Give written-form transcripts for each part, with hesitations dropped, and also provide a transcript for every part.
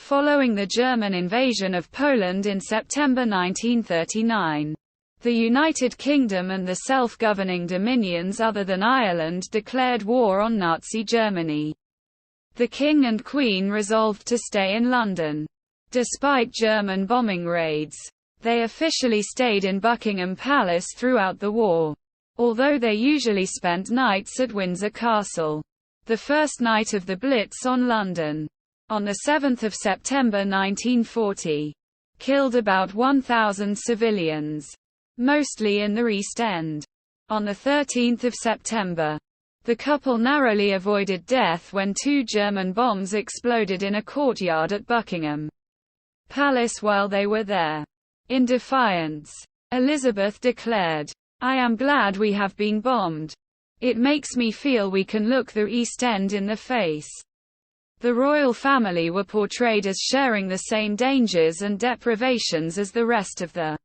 Following the German invasion of Poland in September 1939, the United Kingdom and the self-governing dominions other than Ireland declared war on Nazi Germany. The King and Queen resolved to stay in London. Despite German bombing raids, they officially stayed in Buckingham Palace throughout the war, although they usually spent nights at Windsor Castle. The first night of the Blitz on London, on 7 September 1940, killed about 1,000 civilians, mostly in the East End. On 13 September, the couple narrowly avoided death when 2 German bombs exploded in a courtyard at Buckingham Palace while they were there. In defiance, Elizabeth declared, "I am glad we have been bombed. It makes me feel we can look the East End in the face." The royal family were portrayed as sharing the same dangers and deprivations as the rest of the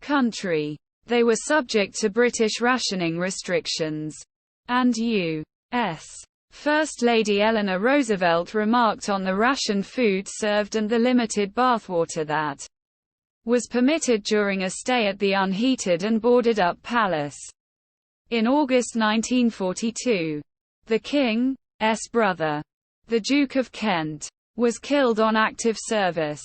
country. They were subject to British rationing restrictions. And U.S. First Lady Eleanor Roosevelt remarked on the rationed food served and the limited bathwater that was permitted during a stay at the unheated and boarded-up palace. In August 1942, the King's brother, the Duke of Kent, was killed on active service.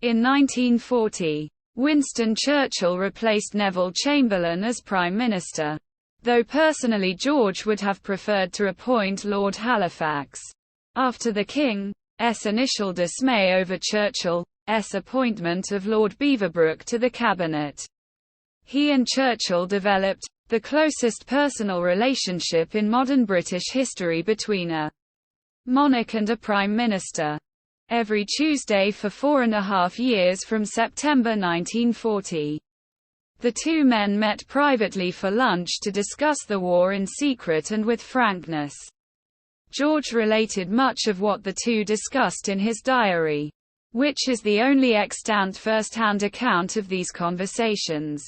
In 1940, Winston Churchill replaced Neville Chamberlain as Prime Minister, though personally George would have preferred to appoint Lord Halifax. After the King's initial dismay over Churchill's appointment of Lord Beaverbrook to the cabinet, he and Churchill developed the closest personal relationship in modern British history between a monarch and a prime minister. Every Tuesday for 4.5 years from September 1940, the two men met privately for lunch to discuss the war in secret and with frankness. George related much of what the two discussed in his diary, which is the only extant first-hand account of these conversations.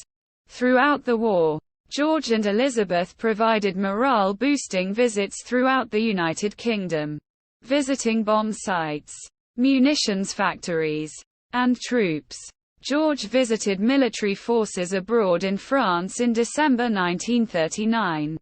Throughout the war, George and Elizabeth provided morale-boosting visits throughout the United Kingdom, visiting bomb sites, munitions factories, and troops. George visited military forces abroad in France in December 1939,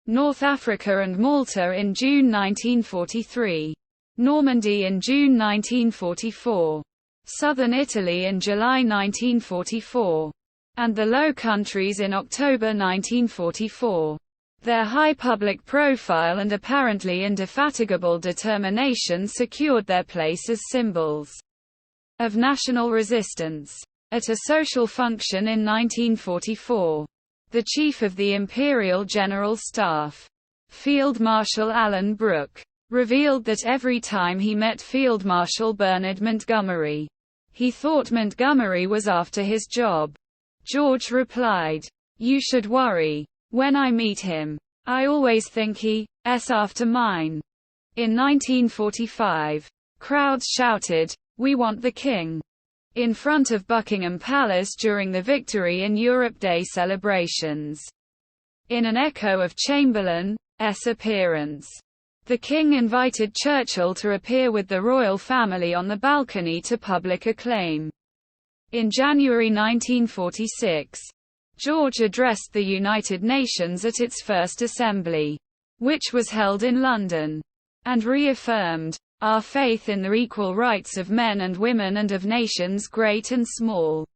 North Africa and Malta in June 1943, Normandy in June 1944, southern Italy in July 1944, and the Low Countries in October 1944. Their high public profile and apparently indefatigable determination secured their place as symbols of national resistance. At a social function in 1944, the chief of the Imperial General Staff, Field Marshal Alan Brooke, revealed that every time he met Field Marshal Bernard Montgomery, he thought Montgomery was after his job. George replied, "You should worry. When I meet him, I always think he's after mine." In 1945, crowds shouted, "We want the King," in front of Buckingham Palace during the Victory in Europe Day celebrations. In an echo of Chamberlain's appearance, the King invited Churchill to appear with the royal family on the balcony to public acclaim. In January 1946, George addressed the United Nations at its first assembly, which was held in London, and reaffirmed our faith in the equal rights of men and women and of nations great and small.